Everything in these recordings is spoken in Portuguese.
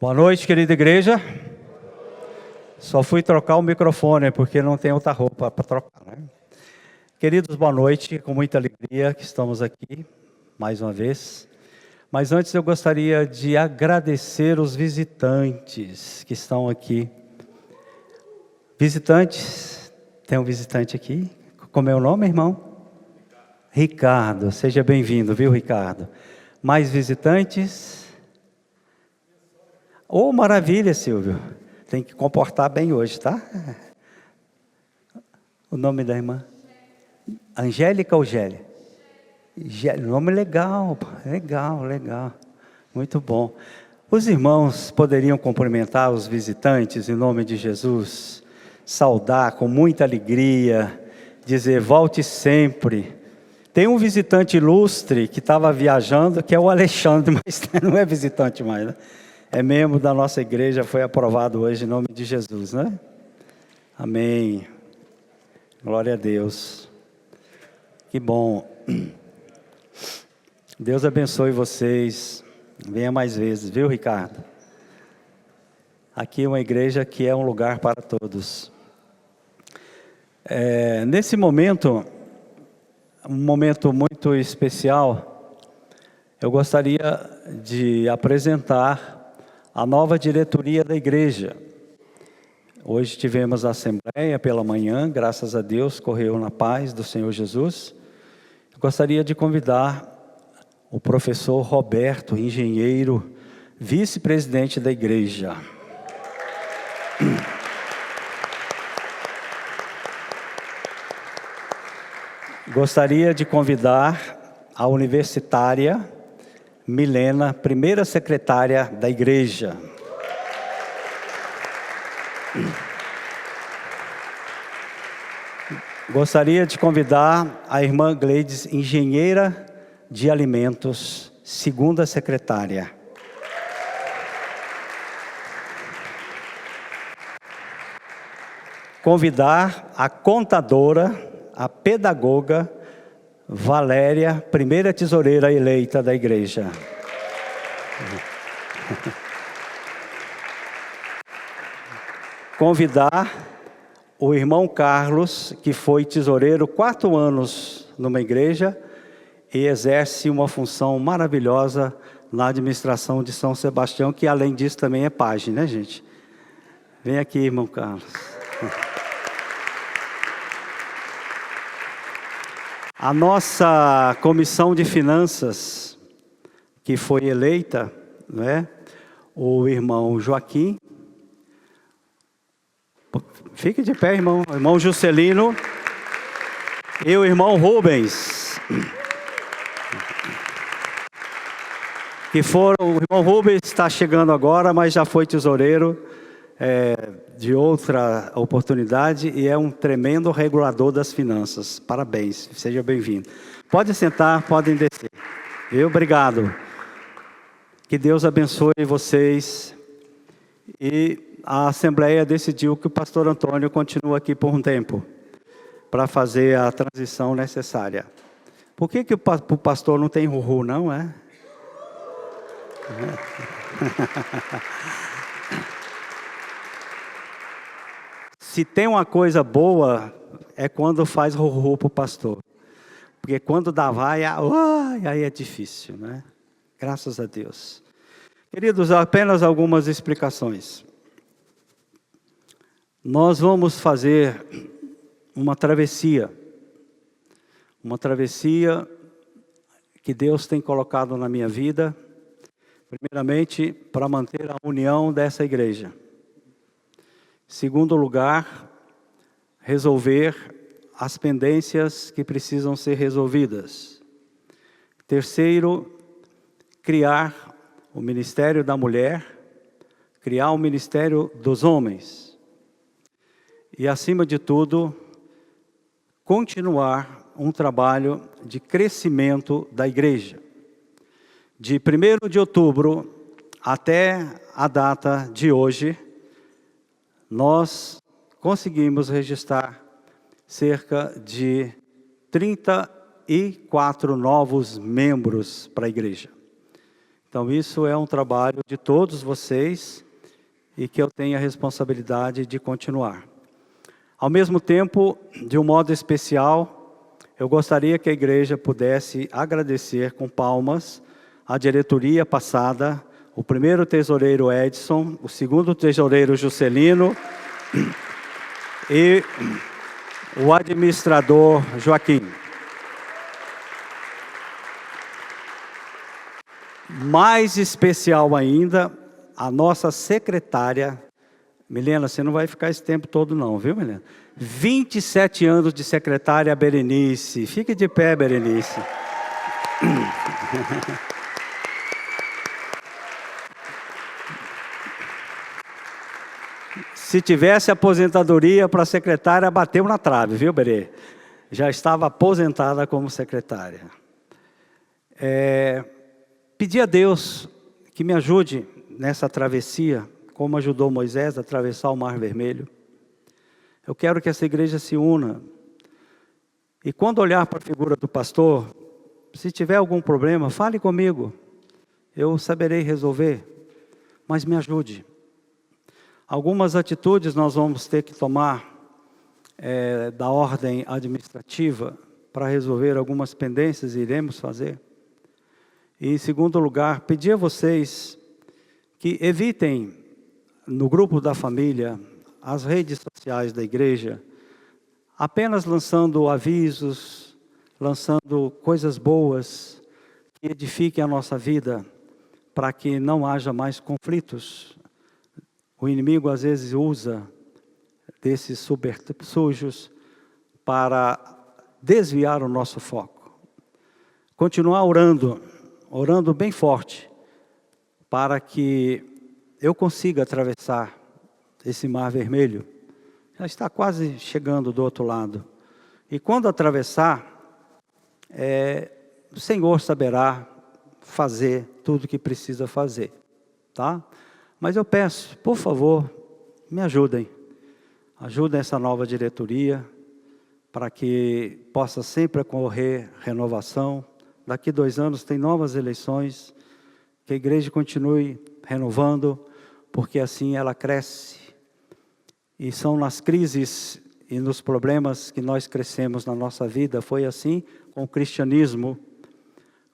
Boa noite, querida igreja. Só fui trocar o microfone, porque não tem outra roupa para trocar, né? Queridos, boa noite, com muita alegria que estamos aqui, mais uma vez. Mas antes eu gostaria de agradecer os visitantes que estão aqui. Visitantes, tem um visitante aqui. Como é o nome, irmão? Ricardo, seja bem-vindo, viu, Ricardo? Mais visitantes? Oh, maravilha, Silvio. Tem que comportar bem hoje, tá? O nome da irmã? Angélica ou Gélia? Nome legal, legal. Muito bom. Os irmãos poderiam cumprimentar os visitantes em nome de Jesus, saudar com muita alegria, dizer volte sempre. Tem um visitante ilustre que estava viajando, que é o Alexandre, mas não é visitante mais, né? É membro da nossa igreja, foi aprovado hoje em nome de Jesus, né? Amém. Glória a Deus. Que bom. Deus abençoe vocês. Venha mais vezes, viu, Ricardo? Aqui é uma igreja que é um lugar para todos. Nesse momento, um momento muito especial, eu gostaria de apresentar a nova diretoria da igreja. Hoje tivemos a assembleia pela manhã, graças a Deus, correu na paz do Senhor Jesus. Eu gostaria de convidar o professor Roberto, engenheiro, vice-presidente da igreja. Gostaria de convidar a universitária Milena, primeira secretária da igreja. Gostaria de convidar a irmã Gleides, engenheira de alimentos, segunda secretária. Convidar a contadora, a pedagoga, Valéria, primeira tesoureira eleita da igreja. Convidar o irmão Carlos, que foi tesoureiro 4 anos numa igreja e exerce uma função maravilhosa na administração de São Sebastião, que além disso também é pajem, né, gente? Vem aqui, irmão Carlos. A nossa comissão de finanças, que foi eleita, né, o irmão Joaquim, fique de pé, irmão, o irmão Juscelino e o irmão Rubens, que foram, o irmão Rubens está chegando agora, mas já foi tesoureiro de outra oportunidade e é um tremendo regulador das finanças. Parabéns, seja bem-vindo. Pode sentar, podem descer. Obrigado. Que Deus abençoe vocês. E a Assembleia decidiu que o pastor Antônio continua aqui por um tempo, para fazer a transição necessária. Por que o pastor não tem ruhu, não é? Se tem uma coisa boa, é quando faz ruhu para o pastor. Porque quando dá vaia, aí é difícil, né? Graças a Deus. Queridos, apenas algumas explicações. Nós vamos fazer uma travessia que Deus tem colocado na minha vida, primeiramente, para manter a união dessa igreja. Segundo lugar, resolver as pendências que precisam ser resolvidas. Terceiro, criar o Ministério da Mulher, criar o Ministério dos Homens. E, acima de tudo, continuar um trabalho de crescimento da igreja. De 1º de outubro até a data de hoje, nós conseguimos registrar cerca de 34 novos membros para a igreja. Então, isso é um trabalho de todos vocês e que eu tenho a responsabilidade de continuar. Ao mesmo tempo, de um modo especial, eu gostaria que a igreja pudesse agradecer com palmas a diretoria passada, o primeiro tesoureiro Edson, o segundo tesoureiro Juscelino e o administrador Joaquim. Mais especial ainda, a nossa secretária, Milena, você não vai ficar esse tempo todo não, viu, Milena? 27 anos de secretária, Berenice. Fique de pé, Berenice. Se tivesse aposentadoria para secretária, bateu na trave, viu, Berê? Já estava aposentada como secretária. Pedi a Deus que me ajude nessa travessia, como ajudou Moisés a atravessar o Mar Vermelho. Eu quero que essa igreja se una. E quando olhar para a figura do pastor, se tiver algum problema, fale comigo. Eu saberei resolver, mas me ajude. Algumas atitudes nós vamos ter que tomar da ordem administrativa para resolver algumas pendências, iremos fazer. E, em segundo lugar, pedir a vocês que evitem, no grupo da família, as redes sociais da igreja, apenas lançando avisos, lançando coisas boas, que edifiquem a nossa vida, para que não haja mais conflitos. O inimigo, às vezes, usa desses subterfúgios para desviar o nosso foco. Continuar orando bem forte, para que eu consiga atravessar esse Mar Vermelho. Já está quase chegando do outro lado. E quando atravessar, o Senhor saberá fazer tudo o que precisa fazer, tá? Mas eu peço, por favor, me ajudem. Ajudem essa nova diretoria, para que possa sempre ocorrer renovação. Daqui 2 anos tem novas eleições, que a igreja continue renovando, porque assim ela cresce. E são nas crises e nos problemas que nós crescemos na nossa vida. Foi assim com o cristianismo,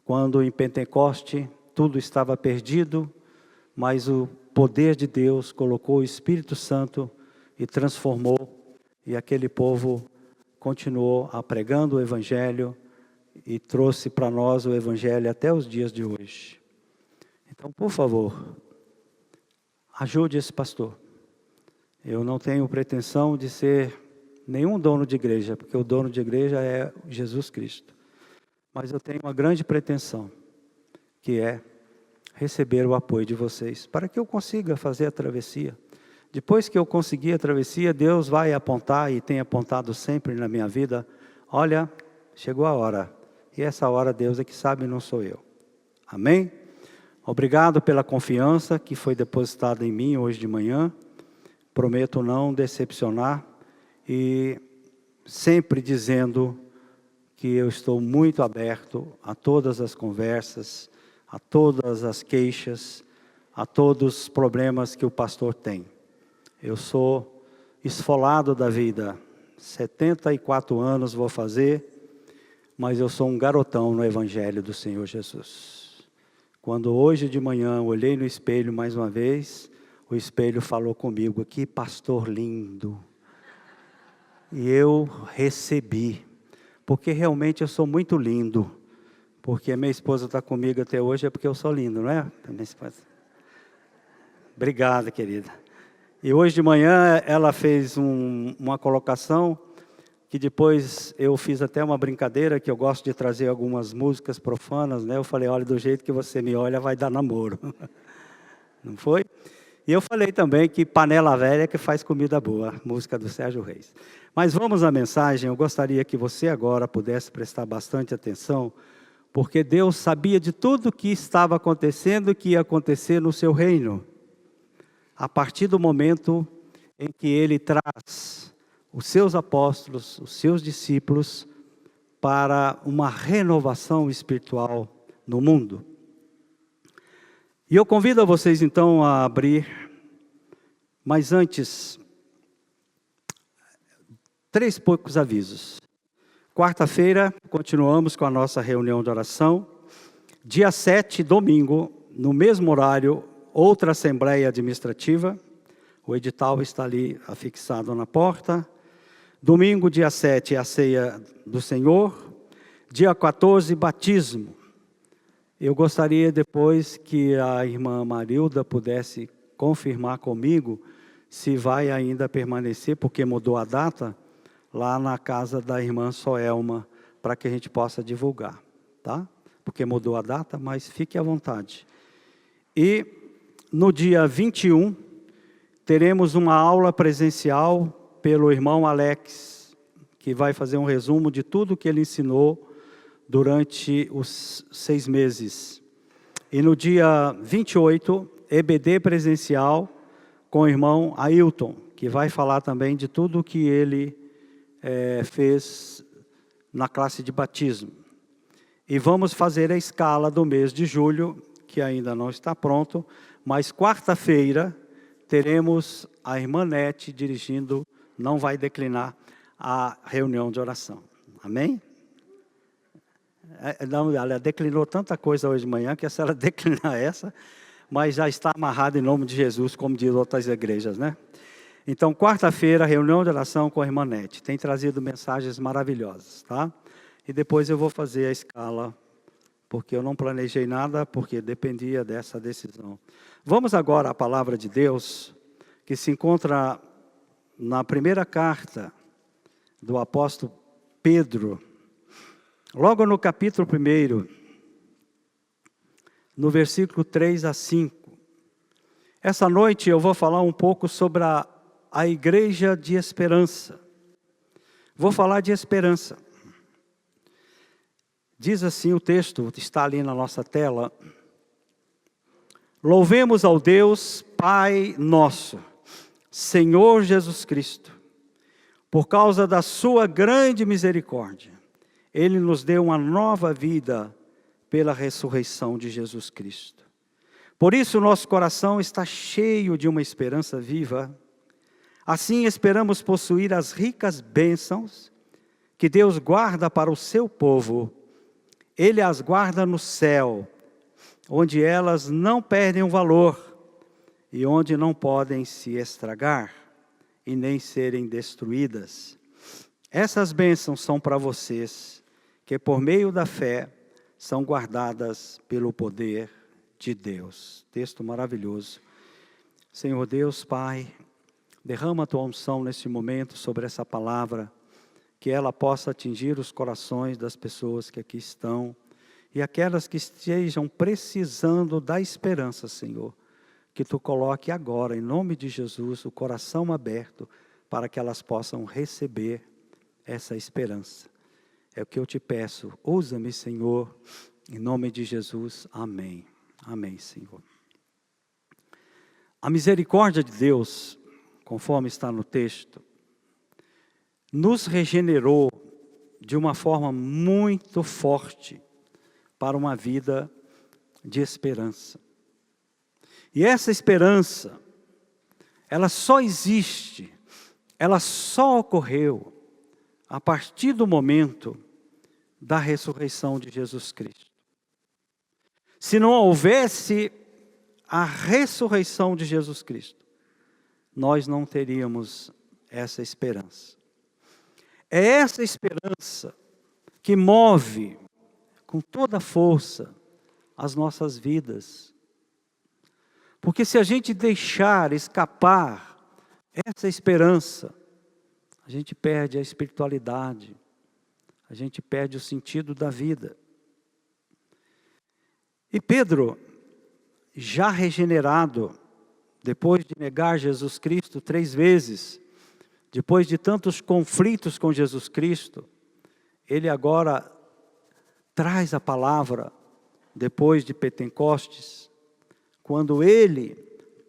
quando em Pentecoste tudo estava perdido, mas o poder de Deus colocou o Espírito Santo e transformou, e aquele povo continuou pregando o Evangelho e trouxe para nós o Evangelho até os dias de hoje. Então, por favor, ajude esse pastor. Eu não tenho pretensão de ser nenhum dono de igreja, porque o dono de igreja é Jesus Cristo. Mas eu tenho uma grande pretensão, que é receber o apoio de vocês, para que eu consiga fazer a travessia. Depois que eu conseguir a travessia, Deus vai apontar, e tem apontado sempre na minha vida, olha, chegou a hora. E essa hora Deus é que sabe, não sou eu. Amém? Obrigado pela confiança que foi depositada em mim hoje de manhã. Prometo não decepcionar e sempre dizendo que eu estou muito aberto a todas as conversas, a todas as queixas, a todos os problemas que o pastor tem. Eu sou esfolado da vida, 74 anos vou fazer, mas eu sou um garotão no Evangelho do Senhor Jesus. Quando hoje de manhã olhei no espelho mais uma vez, o espelho falou comigo, que pastor lindo. E eu recebi, porque realmente eu sou muito lindo. Porque a minha esposa está comigo até hoje, é porque eu sou lindo, não é? Minha esposa. Obrigada, querida. E hoje de manhã ela fez uma colocação, que depois eu fiz até uma brincadeira, que eu gosto de trazer algumas músicas profanas, né? Eu falei, olha, do jeito que você me olha, vai dar namoro. Não foi? E eu falei também que panela velha que faz comida boa, música do Sérgio Reis. Mas vamos à mensagem, eu gostaria que você agora pudesse prestar bastante atenção, porque Deus sabia de tudo o que estava acontecendo e que ia acontecer no seu reino. A partir do momento em que Ele traz os seus apóstolos, os seus discípulos, para uma renovação espiritual no mundo. E eu convido a vocês então a abrir, mas antes, 3 poucos avisos. Quarta-feira, continuamos com a nossa reunião de oração. Dia 7, domingo, no mesmo horário, outra assembleia administrativa. O edital está ali afixado na porta. Domingo, dia 7, é a ceia do Senhor. Dia 14, batismo. Eu gostaria depois que a irmã Marilda pudesse confirmar comigo se vai ainda permanecer, porque mudou a data, lá na casa da irmã Soelma, para que a gente possa divulgar, tá? Porque mudou a data, mas fique à vontade. E no dia 21, teremos uma aula presencial pelo irmão Alex, que vai fazer um resumo de tudo que ele ensinou durante os 6 meses. E no dia 28, EBD presencial com o irmão Ailton, que vai falar também de tudo que ele fez na classe de batismo. E vamos fazer a escala do mês de julho, que ainda não está pronto, mas quarta-feira teremos a irmã Nete dirigindo, não vai declinar, a reunião de oração. Amém? Não, ela declinou tanta coisa hoje de manhã, que se ela declinar essa, mas já está amarrada em nome de Jesus, como diz outras igrejas, né? Então, quarta-feira, reunião de oração com a irmã Nete. Tem trazido mensagens maravilhosas, tá? E depois eu vou fazer a escala, porque eu não planejei nada, porque dependia dessa decisão. Vamos agora à palavra de Deus, que se encontra na primeira carta do apóstolo Pedro, logo no capítulo 1, no versículo 3 a 5. Essa noite eu vou falar um pouco sobre a igreja de esperança. Vou falar de esperança. Diz assim o texto, está ali na nossa tela. Louvemos ao Deus, Pai nosso, Senhor Jesus Cristo, por causa da sua grande misericórdia. Ele nos deu uma nova vida pela ressurreição de Jesus Cristo. Por isso nosso coração está cheio de uma esperança viva. Assim esperamos possuir as ricas bênçãos que Deus guarda para o seu povo. Ele as guarda no céu, onde elas não perdem o valor e onde não podem se estragar e nem serem destruídas. Essas bênçãos são para vocês, que por meio da fé são guardadas pelo poder de Deus. Texto maravilhoso. Senhor Deus, Pai, derrama a tua unção nesse momento sobre essa palavra, que ela possa atingir os corações das pessoas que aqui estão e aquelas que estejam precisando da esperança, Senhor. Que tu coloque agora, em nome de Jesus, o coração aberto para que elas possam receber essa esperança. É o que eu te peço. Usa-me, Senhor, em nome de Jesus. Amém. Amém, Senhor. A misericórdia de Deus, conforme está no texto, nos regenerou de uma forma muito forte para uma vida de esperança. E essa esperança, ela só existe, ela só ocorreu a partir do momento da ressurreição de Jesus Cristo. Se não houvesse a ressurreição de Jesus Cristo, nós não teríamos essa esperança. É essa esperança que move com toda a força as nossas vidas. Porque se a gente deixar escapar essa esperança, a gente perde a espiritualidade, a gente perde o sentido da vida. E Pedro, já regenerado, depois de negar Jesus Cristo 3 vezes, depois de tantos conflitos com Jesus Cristo, ele agora traz a palavra, depois de Pentecostes, quando ele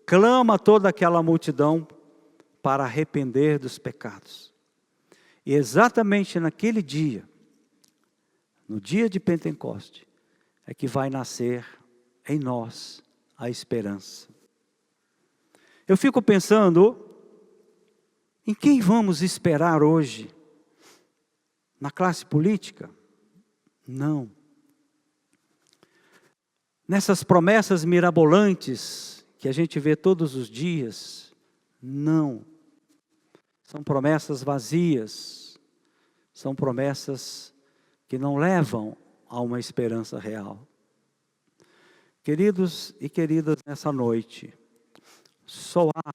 clama toda aquela multidão para arrepender dos pecados. E exatamente naquele dia, no dia de Pentecostes, é que vai nascer em nós a esperança. Eu fico pensando, em quem vamos esperar hoje? Na classe política? Não. Nessas promessas mirabolantes que a gente vê todos os dias? Não. São promessas vazias. São promessas que não levam a uma esperança real. Queridos e queridas, nessa noite, só há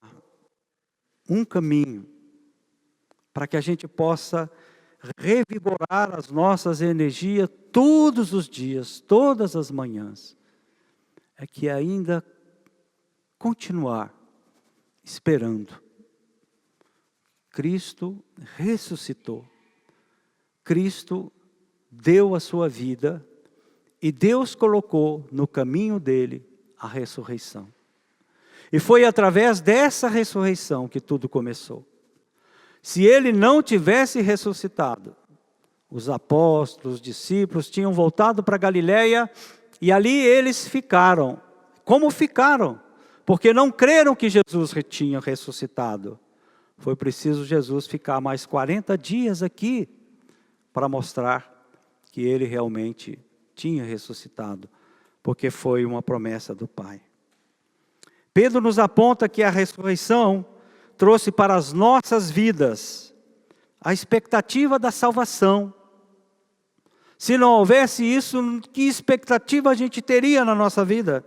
um caminho para que a gente possa revigorar as nossas energias todos os dias, todas as manhãs. É que ainda continuar esperando. Cristo ressuscitou. Cristo deu a sua vida e Deus colocou no caminho dele a ressurreição. E foi através dessa ressurreição que tudo começou. Se ele não tivesse ressuscitado, os apóstolos, os discípulos tinham voltado para Galiléia e ali eles ficaram. Como ficaram? Porque não creram que Jesus tinha ressuscitado. Foi preciso Jesus ficar mais 40 dias aqui para mostrar que ele realmente tinha ressuscitado, porque foi uma promessa do Pai. Pedro nos aponta que a ressurreição trouxe para as nossas vidas a expectativa da salvação. Se não houvesse isso, que expectativa a gente teria na nossa vida?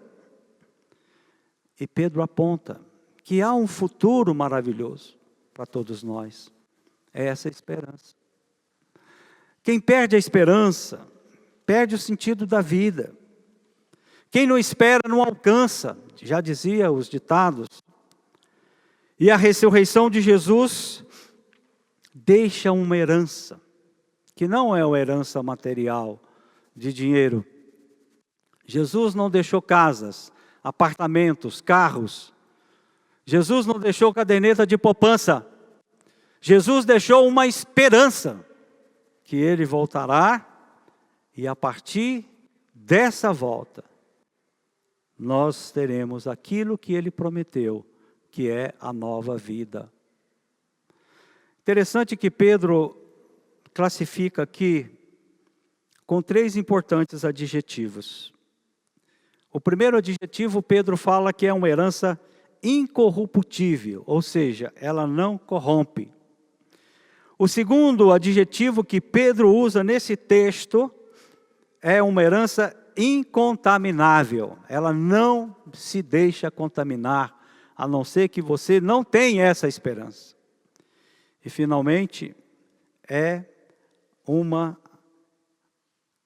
E Pedro aponta que há um futuro maravilhoso para todos nós. É essa a esperança. Quem perde a esperança, perde o sentido da vida. Quem não espera, não alcança, já dizia os ditados. E a ressurreição de Jesus deixa uma herança, que não é uma herança material, de dinheiro. Jesus não deixou casas, apartamentos, carros. Jesus não deixou caderneta de poupança. Jesus deixou uma esperança, que ele voltará e a partir dessa volta, nós teremos aquilo que ele prometeu, que é a nova vida. Interessante que Pedro classifica aqui com 3 importantes adjetivos. O primeiro adjetivo, Pedro fala que é uma herança incorruptível, ou seja, ela não corrompe. O segundo adjetivo que Pedro usa nesse texto é uma herança incontaminável. Ela não se deixa contaminar, a não ser que você não tenha essa esperança. E finalmente, é uma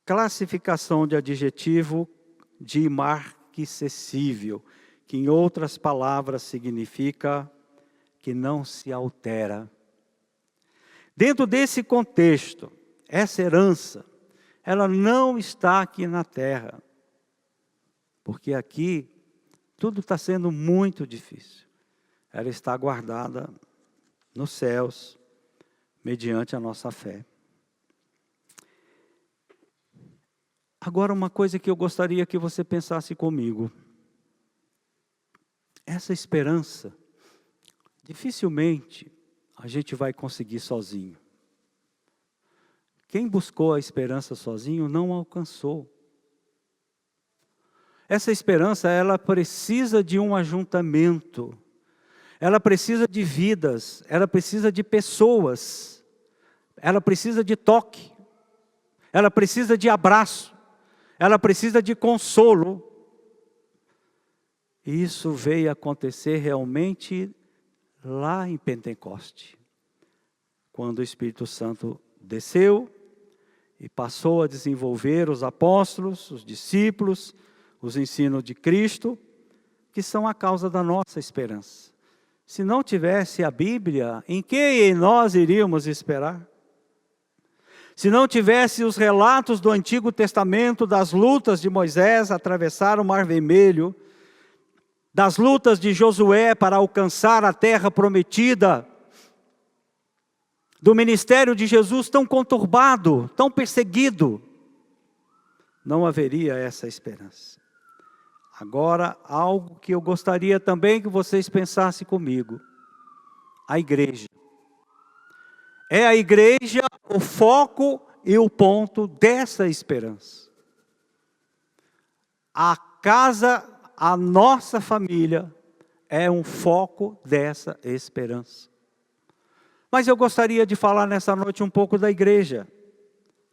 classificação de adjetivo de imarcessível, que em outras palavras significa que não se altera. Dentro desse contexto, essa herança, ela não está aqui na terra, porque aqui tudo está sendo muito difícil. Ela está guardada nos céus, mediante a nossa fé. Agora, uma coisa que eu gostaria que você pensasse comigo. Essa esperança, dificilmente a gente vai conseguir sozinho. Quem buscou a esperança sozinho não alcançou. Essa esperança, ela precisa de um ajuntamento. Ela precisa de vidas, ela precisa de pessoas. Ela precisa de toque. Ela precisa de abraço. Ela precisa de consolo. E isso veio acontecer realmente lá em Pentecoste, quando o Espírito Santo desceu e passou a desenvolver os apóstolos, os discípulos, os ensinos de Cristo, que são a causa da nossa esperança. Se não tivesse a Bíblia, em que nós iríamos esperar? Se não tivesse os relatos do Antigo Testamento, das lutas de Moisés a atravessar o Mar Vermelho, das lutas de Josué para alcançar a terra prometida, do ministério de Jesus tão conturbado, tão perseguido, não haveria essa esperança. Agora, algo que eu gostaria também que vocês pensassem comigo. A igreja. É a igreja o foco e o ponto dessa esperança. A casa, a nossa família, é um foco dessa esperança. Mas eu gostaria de falar nessa noite um pouco da igreja,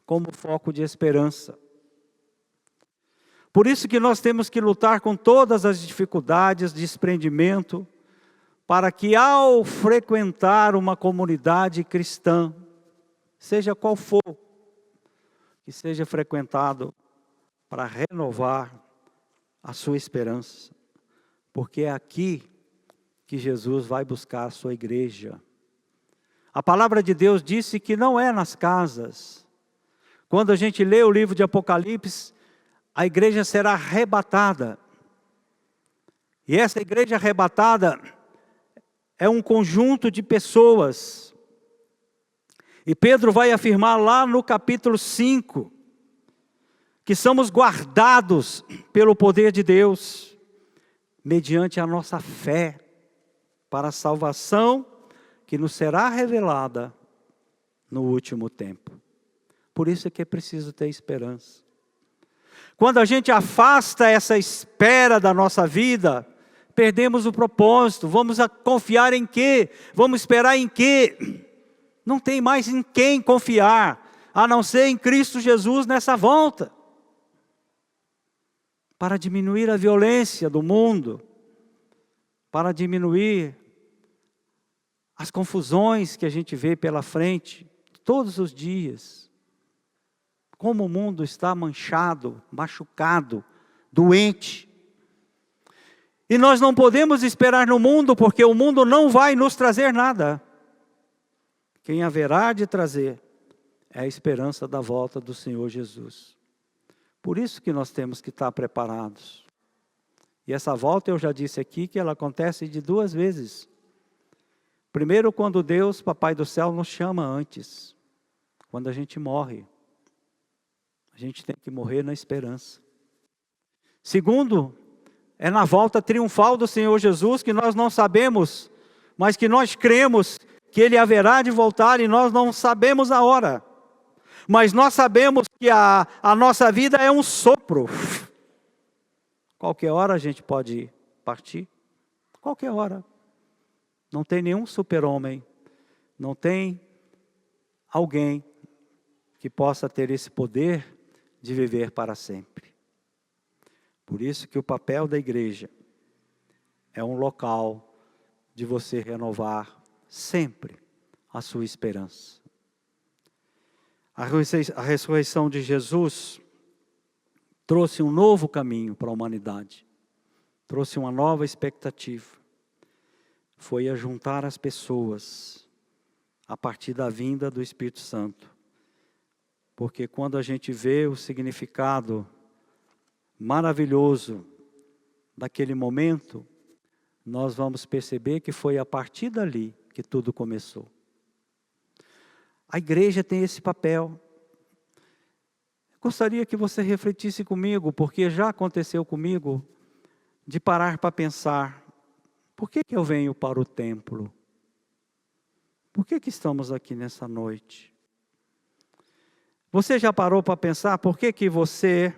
como foco de esperança. Por isso que nós temos que lutar com todas as dificuldades, desprendimento, para que ao frequentar uma comunidade cristã, seja qual for, que seja frequentado para renovar a sua esperança, porque é aqui que Jesus vai buscar a sua igreja. A palavra de Deus disse que não é nas casas. Quando a gente lê o livro de Apocalipse, a igreja será arrebatada. E essa igreja arrebatada é um conjunto de pessoas. E Pedro vai afirmar lá no capítulo 5, que somos guardados pelo poder de Deus, mediante a nossa fé, para a salvação que nos será revelada no último tempo. Por isso é que é preciso ter esperança. Quando a gente afasta essa espera da nossa vida, perdemos o propósito. Vamos confiar em quê? Vamos esperar em quê? Não tem mais em quem confiar, a não ser em Cristo Jesus nessa volta. Para diminuir a violência do mundo, para diminuir as confusões que a gente vê pela frente, todos os dias. Como o mundo está manchado, machucado, doente. E nós não podemos esperar no mundo, porque o mundo não vai nos trazer nada. Quem haverá de trazer é a esperança da volta do Senhor Jesus. Por isso que nós temos que estar preparados. E essa volta, eu já disse aqui, que ela acontece de 2 vezes. Primeiro, quando Deus, Papai do Céu, nos chama antes. Quando a gente morre. A gente tem que morrer na esperança. Segundo, é na volta triunfal do Senhor Jesus, que nós não sabemos, mas que nós cremos que Ele haverá de voltar e nós não sabemos a hora. Mas nós sabemos que a nossa vida é um sopro. Qualquer hora a gente pode partir. Qualquer hora. Não tem nenhum super-homem. Não tem alguém que possa ter esse poder de viver para sempre. Por isso que o papel da igreja é um local de você renovar sempre a sua esperança. A ressurreição de Jesus trouxe um novo caminho para a humanidade. Trouxe uma nova expectativa. Foi a juntar as pessoas a partir da vinda do Espírito Santo. Porque quando a gente vê o significado maravilhoso daquele momento, nós vamos perceber que foi a partir dali que tudo começou. A igreja tem esse papel. Gostaria que você refletisse comigo, porque já aconteceu comigo, de parar para pensar, por que eu venho para o templo? Por que estamos aqui nessa noite? Você já parou para pensar por que você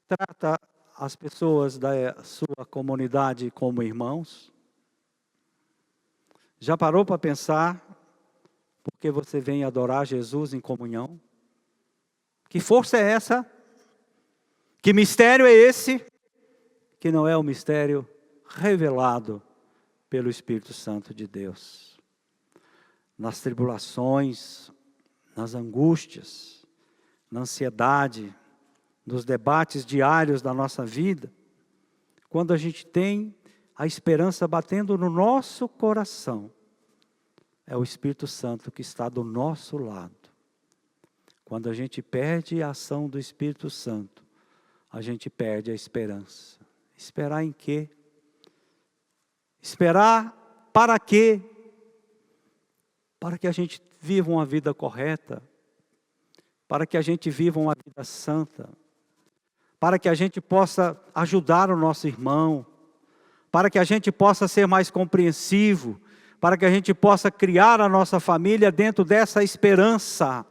trata as pessoas da sua comunidade como irmãos? Já parou para pensar por que você vem adorar Jesus em comunhão? Que força é essa? Que mistério é esse? Que não é o mistério revelado pelo Espírito Santo de Deus. Nas tribulações, nas angústias, na ansiedade, nos debates diários da nossa vida, quando a gente tem a esperança batendo no nosso coração, é o Espírito Santo que está do nosso lado. Quando a gente perde a ação do Espírito Santo, a gente perde a esperança. Esperar em quê? Esperar para quê? Para que a gente viva uma vida correta, para que a gente viva uma vida santa, para que a gente possa ajudar o nosso irmão, para que a gente possa ser mais compreensivo, para que a gente possa criar a nossa família dentro dessa esperança.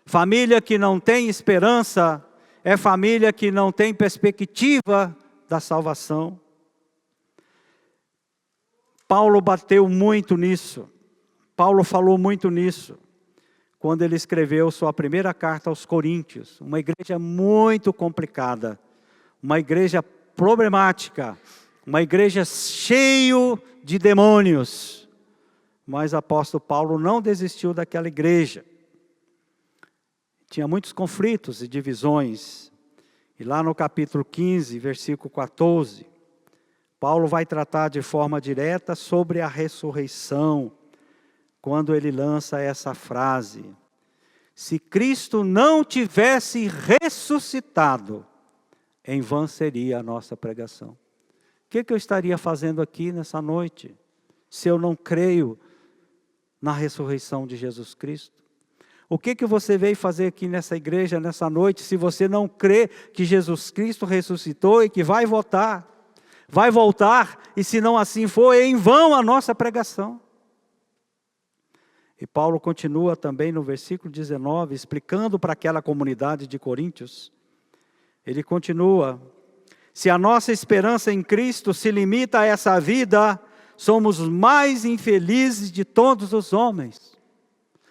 Família que não tem esperança é família que não tem perspectiva da salvação. Paulo bateu muito nisso. Paulo falou muito nisso quando ele escreveu sua primeira carta aos Coríntios. Uma igreja muito complicada, uma igreja problemática, uma igreja cheia de demônios. Mas o apóstolo Paulo não desistiu daquela igreja. Tinha muitos conflitos e divisões. E lá no capítulo 15, versículo 14, Paulo vai tratar de forma direta sobre a ressurreição, quando ele lança essa frase: se Cristo não tivesse ressuscitado, em vão seria a nossa pregação. O que eu estaria fazendo aqui nessa noite, se eu não creio na ressurreição de Jesus Cristo? O que você veio fazer aqui nessa igreja, nessa noite, se você não crê que Jesus Cristo ressuscitou e que vai voltar? Vai voltar, e se não assim for, é em vão a nossa pregação. E Paulo continua também no versículo 19, explicando para aquela comunidade de Coríntios. Ele continua: se a nossa esperança em Cristo se limita a essa vida, somos os mais infelizes de todos os homens.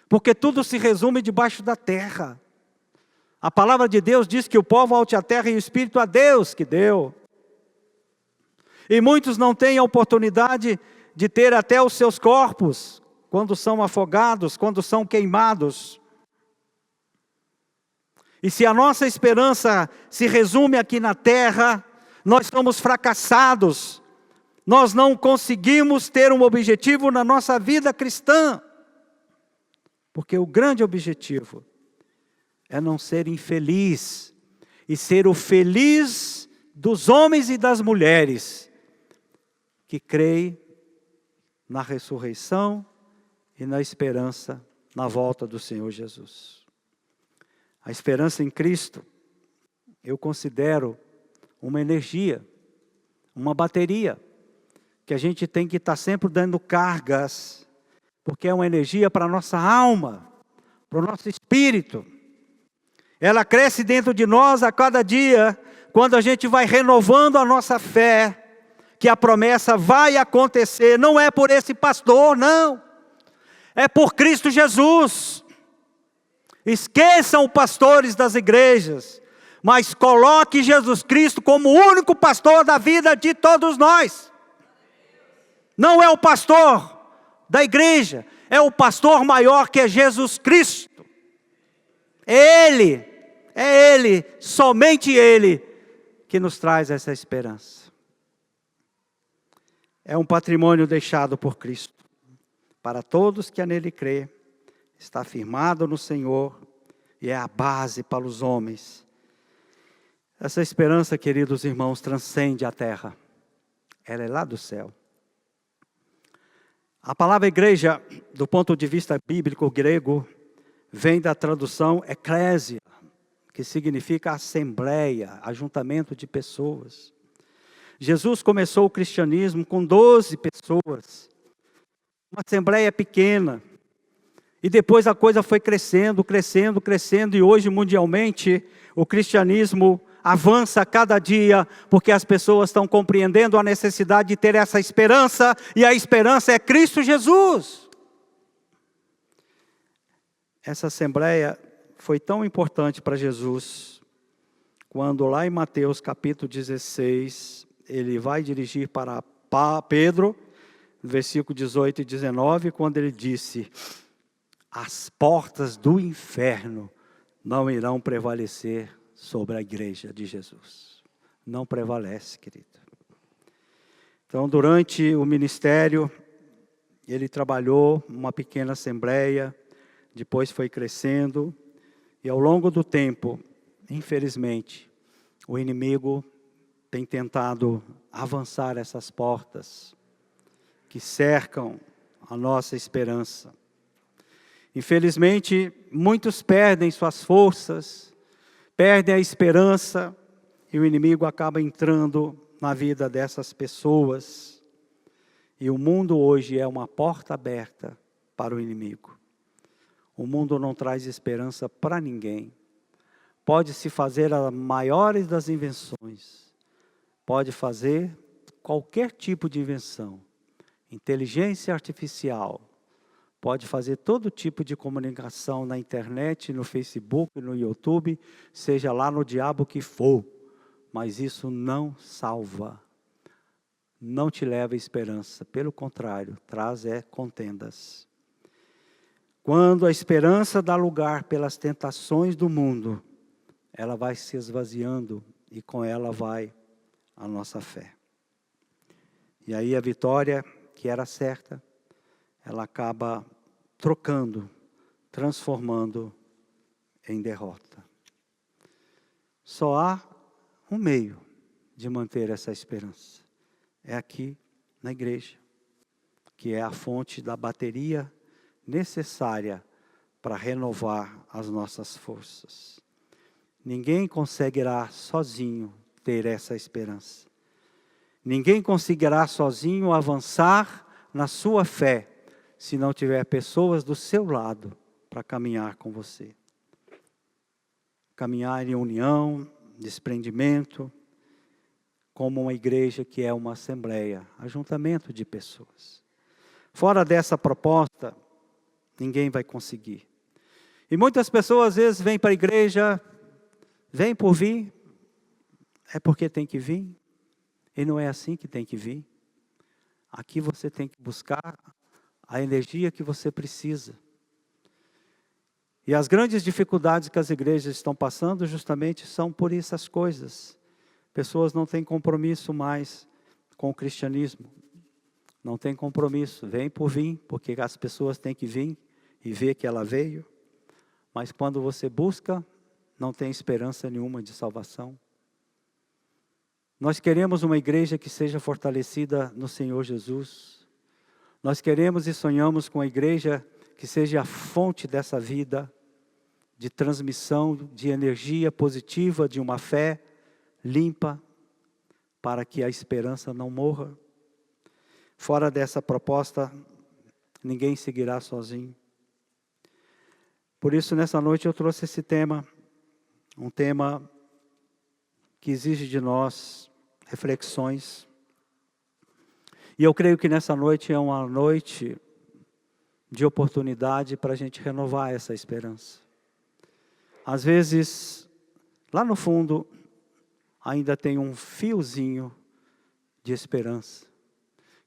Porque tudo se resume debaixo da terra. A palavra de Deus diz que o pó volte à terra e o Espírito a Deus que deu. E muitos não têm a oportunidade de ter até os seus corpos, quando são afogados, quando são queimados. E se a nossa esperança se resume aqui na terra, nós somos fracassados. Nós não conseguimos ter um objetivo na nossa vida cristã. Porque o grande objetivo é não ser infeliz, e ser o feliz dos homens e das mulheres que creem na ressurreição e na esperança na volta do Senhor Jesus. A esperança em Cristo, eu considero uma energia, uma bateria, que a gente tem que estar sempre dando cargas, porque é uma energia para a nossa alma, para o nosso espírito. Ela cresce dentro de nós a cada dia, quando a gente vai renovando a nossa fé, que a promessa vai acontecer. Não é por esse pastor, não. É por Cristo Jesus. Esqueçam os pastores das igrejas, mas coloque Jesus Cristo como o único pastor da vida de todos nós. Não é o pastor da igreja, é o pastor maior, que é Jesus Cristo. É Ele, somente Ele, que nos traz essa esperança. É um patrimônio deixado por Cristo, para todos que nele crê, está firmado no Senhor, e é a base para os homens. Essa esperança, queridos irmãos, transcende a terra, ela é lá do céu. A palavra igreja, do ponto de vista bíblico grego, vem da tradução eclésia, que significa assembleia, ajuntamento de pessoas. Jesus começou o cristianismo com 12 pessoas, uma assembleia pequena, e depois a coisa foi crescendo, e hoje mundialmente o cristianismo avança a cada dia, porque as pessoas estão compreendendo a necessidade de ter essa esperança, e a esperança é Cristo Jesus. Essa assembleia foi tão importante para Jesus, quando lá em Mateus capítulo 16, ele vai dirigir para Pedro, versículo 18 e 19, quando ele disse: as portas do inferno não irão prevalecer sobre a igreja de Jesus. Não prevalece, querido. Então, durante o ministério, ele trabalhou uma pequena assembleia, depois foi crescendo, e ao longo do tempo, infelizmente, o inimigo tem tentado avançar essas portas que cercam a nossa esperança. Infelizmente, muitos perdem suas forças, perdem a esperança, e o inimigo acaba entrando na vida dessas pessoas. E o mundo hoje é uma porta aberta para o inimigo. O mundo não traz esperança para ninguém. Pode-se fazer as maiores das invenções. Pode fazer qualquer tipo de invenção. Inteligência artificial. Pode fazer todo tipo de comunicação na internet, no Facebook, no YouTube, seja lá no diabo que for. Mas isso não salva. Não te leva à esperança. Pelo contrário, traz contendas. Quando a esperança dá lugar pelas tentações do mundo, ela vai se esvaziando e com ela vai a nossa fé. E aí a vitória, que era certa, ela acaba trocando, transformando em derrota. Só há um meio de manter essa esperança. É aqui na igreja, que é a fonte da bateria necessária para renovar as nossas forças. Ninguém conseguirá sozinho ter essa esperança. Ninguém conseguirá sozinho avançar na sua fé, se não tiver pessoas do seu lado para caminhar com você. Caminhar em união, desprendimento, como uma igreja que é uma assembleia, ajuntamento de pessoas. Fora dessa proposta, ninguém vai conseguir. E muitas pessoas às vezes vêm para a igreja, vêm por vir, é porque tem que vir, e não é assim que tem que vir. Aqui você tem que buscar a energia que você precisa. E as grandes dificuldades que as igrejas estão passando justamente são por essas coisas. Pessoas não têm compromisso mais com o cristianismo. Não tem compromisso, vem por vir, porque as pessoas têm que vir e ver que ela veio. Mas quando você busca, não tem esperança nenhuma de salvação. Nós queremos uma igreja que seja fortalecida no Senhor Jesus. Nós queremos e sonhamos com a igreja que seja a fonte dessa vida, de transmissão de energia positiva, de uma fé limpa, para que a esperança não morra. Fora dessa proposta, ninguém seguirá sozinho. Por isso, nessa noite eu trouxe esse tema, um tema que exige de nós reflexões. E eu creio que nessa noite é uma noite de oportunidade para a gente renovar essa esperança. Às vezes, lá no fundo, ainda tem um fiozinho de esperança,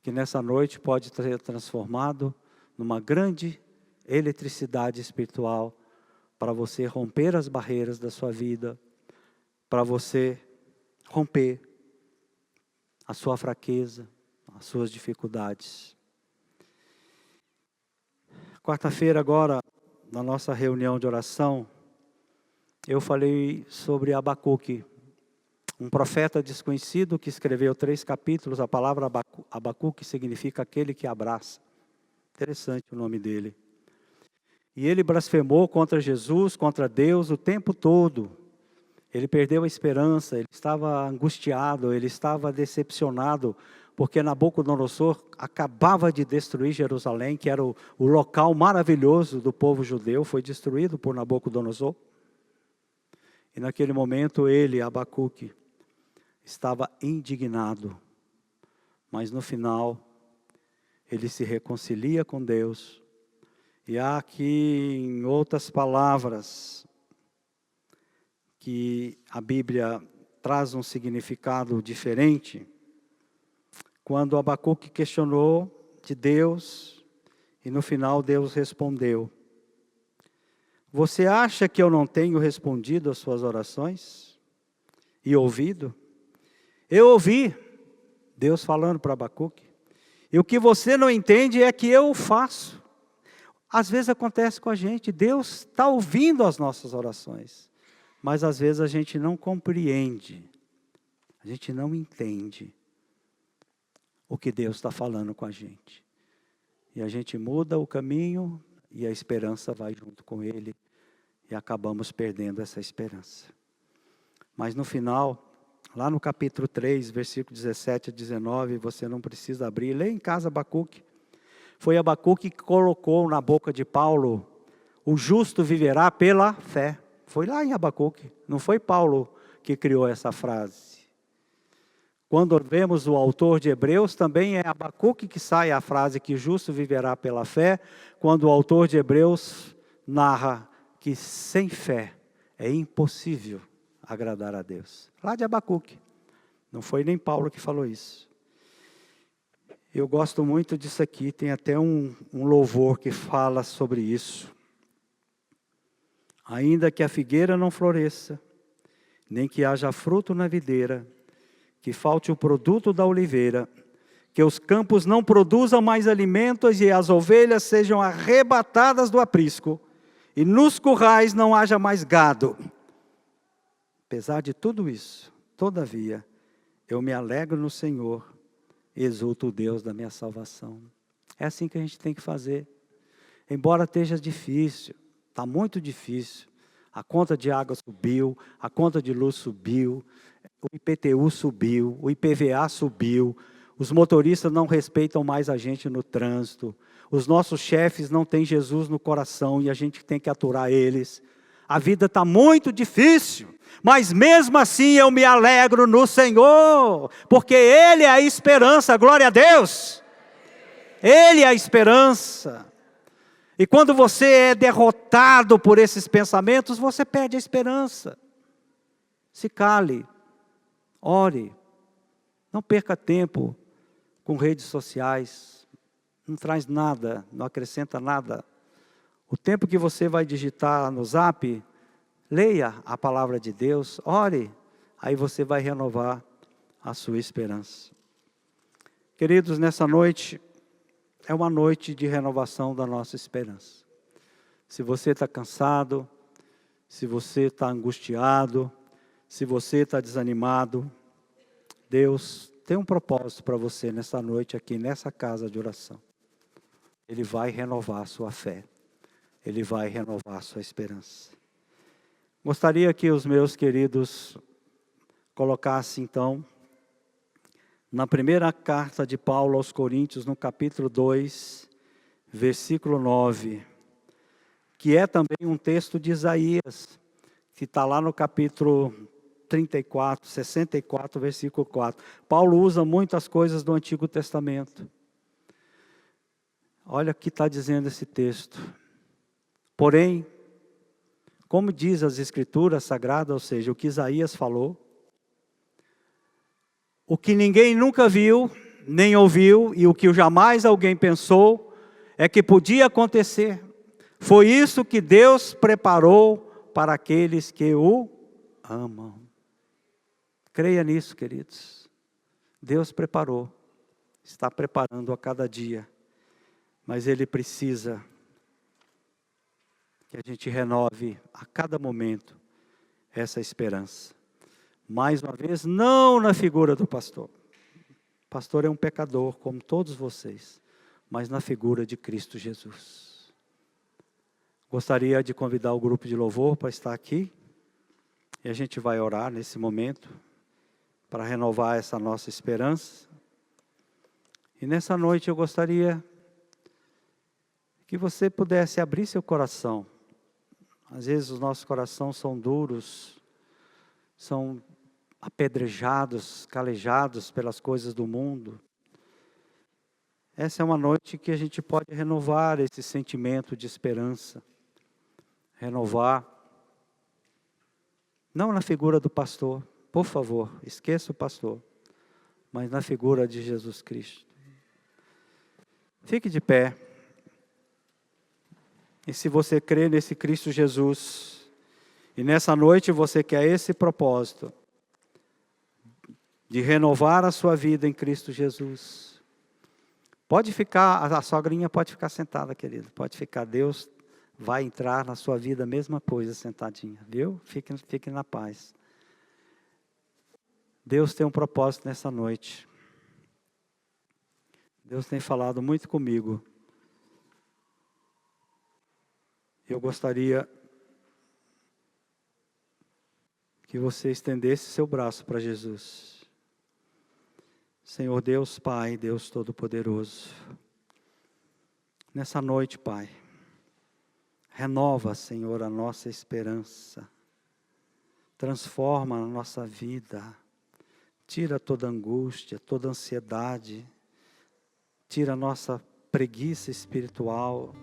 que nessa noite pode ser transformado numa grande eletricidade espiritual para você romper as barreiras da sua vida, para você romper a sua fraqueza, as suas dificuldades. Quarta-feira agora, na nossa reunião de oração, eu falei sobre Abacuque, um profeta desconhecido que escreveu 3 capítulos. A palavra Abacuque significa aquele que abraça. Interessante o nome dele. E ele blasfemou contra Jesus, contra Deus o tempo todo. Ele perdeu a esperança, ele estava angustiado, ele estava decepcionado, porque Nabucodonosor acabava de destruir Jerusalém, que era o local maravilhoso do povo judeu, foi destruído por Nabucodonosor. E naquele momento ele, Abacuque, estava indignado, mas no final ele se reconcilia com Deus. E há aqui, em outras palavras, que a Bíblia traz um significado diferente. Quando Abacuque questionou de Deus, e no final Deus respondeu: você acha que eu não tenho respondido às suas orações? E ouvido? Eu ouvi Deus falando para Abacuque. E o que você não entende é que eu faço. Às vezes acontece com a gente, Deus está ouvindo as nossas orações, mas às vezes a gente não compreende, a gente não entende o que Deus está falando com a gente. E a gente muda o caminho e a esperança vai junto com Ele e acabamos perdendo essa esperança. Mas no final, Lá no capítulo 3, versículo 17 a 19, você não precisa abrir. Lê em casa Abacuque. Foi Abacuque que colocou na boca de Paulo: o justo viverá pela fé. Foi lá em Abacuque. Não foi Paulo que criou essa frase. Quando vemos o autor de Hebreus, também é Abacuque que sai a frase que o justo viverá pela fé, quando o autor de Hebreus narra que sem fé é impossível agradar a Deus. Lá de Abacuque. Não foi nem Paulo que falou isso. Eu gosto muito disso aqui, tem até um louvor que fala sobre isso. Ainda que a figueira não floresça, nem que haja fruto na videira, que falte o produto da oliveira, que os campos não produzam mais alimentos e as ovelhas sejam arrebatadas do aprisco, e nos currais não haja mais gado. Apesar de tudo isso, todavia, eu me alegro no Senhor, e exulto o Deus da minha salvação. É assim que a gente tem que fazer. Embora esteja difícil, está muito difícil. A conta de água subiu, a conta de luz subiu, o IPTU subiu, o IPVA subiu, os motoristas não respeitam mais a gente no trânsito, os nossos chefes não têm Jesus no coração e a gente tem que aturar eles. A vida está muito difícil, mas mesmo assim eu me alegro no Senhor, porque Ele é a esperança, glória a Deus. Ele é a esperança. E quando você é derrotado por esses pensamentos, você perde a esperança. Se cale, ore, não perca tempo com redes sociais, não traz nada, não acrescenta nada. O tempo que você vai digitar no Zap, leia a palavra de Deus, ore, aí você vai renovar a sua esperança. Queridos, nessa noite, é uma noite de renovação da nossa esperança. Se você está cansado, se você está angustiado, se você está desanimado, Deus tem um propósito para você nessa noite aqui, nessa casa de oração. Ele vai renovar a sua fé. Ele vai renovar a sua esperança. Gostaria que os meus queridos colocassem então, na primeira carta de Paulo aos Coríntios, no capítulo 2, versículo 9, que é também um texto de Isaías, que está lá no capítulo 34, 64, versículo 4. Paulo usa muitas coisas do Antigo Testamento. Olha o que está dizendo esse texto. Porém, como diz as Escrituras Sagradas, ou seja, o que Isaías falou, o que ninguém nunca viu, nem ouviu, e o que jamais alguém pensou, é que podia acontecer. Foi isso que Deus preparou para aqueles que o amam. Creia nisso, queridos. Deus preparou, está preparando a cada dia, mas Ele precisa que a gente renove a cada momento essa esperança. Mais uma vez, não na figura do pastor. O pastor é um pecador, como todos vocês, mas na figura de Cristo Jesus. Gostaria de convidar o grupo de louvor para estar aqui, e a gente vai orar nesse momento, para renovar essa nossa esperança. E nessa noite eu gostaria que você pudesse abrir seu coração. Às vezes os nossos corações são duros, são apedrejados, calejados pelas coisas do mundo. Essa é uma noite que a gente pode renovar esse sentimento de esperança. Renovar, não na figura do pastor, por favor, esqueça o pastor, mas na figura de Jesus Cristo. Fique de pé. E se você crê nesse Cristo Jesus, e nessa noite você quer esse propósito, de renovar a sua vida em Cristo Jesus, pode ficar, a sogrinha pode ficar sentada, querido, pode ficar, Deus vai entrar na sua vida, a mesma coisa, sentadinha, viu? Fique na paz. Deus tem um propósito nessa noite. Deus tem falado muito comigo. Eu gostaria que você estendesse seu braço para Jesus. Senhor Deus Pai, Deus Todo-Poderoso, nessa noite, Pai, renova, Senhor, a nossa esperança, transforma a nossa vida, tira toda angústia, toda ansiedade, tira a nossa preguiça espiritual,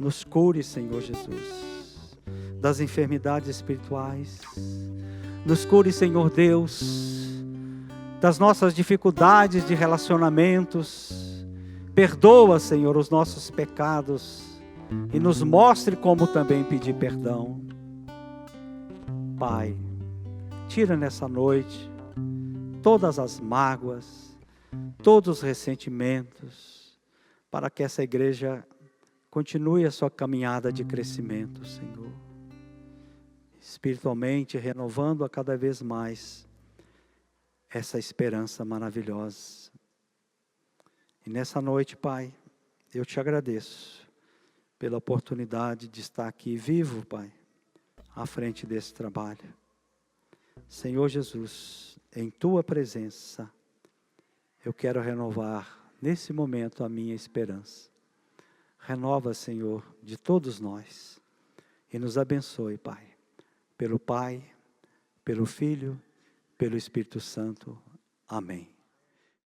nos cure, Senhor Jesus, das enfermidades espirituais, nos cure, Senhor Deus, das nossas dificuldades de relacionamentos, perdoa, Senhor, os nossos pecados e nos mostre como também pedir perdão. Pai, tira nessa noite todas as mágoas, todos os ressentimentos, para que essa igreja continue a sua caminhada de crescimento, Senhor. Espiritualmente, renovando a cada vez mais essa esperança maravilhosa. E nessa noite, Pai, eu te agradeço pela oportunidade de estar aqui vivo, Pai, à frente desse trabalho. Senhor Jesus, em Tua presença, eu quero renovar nesse momento a minha esperança. Renova, Senhor, de todos nós e nos abençoe, Pai, pelo Pai, pelo Filho, pelo Espírito Santo. Amém.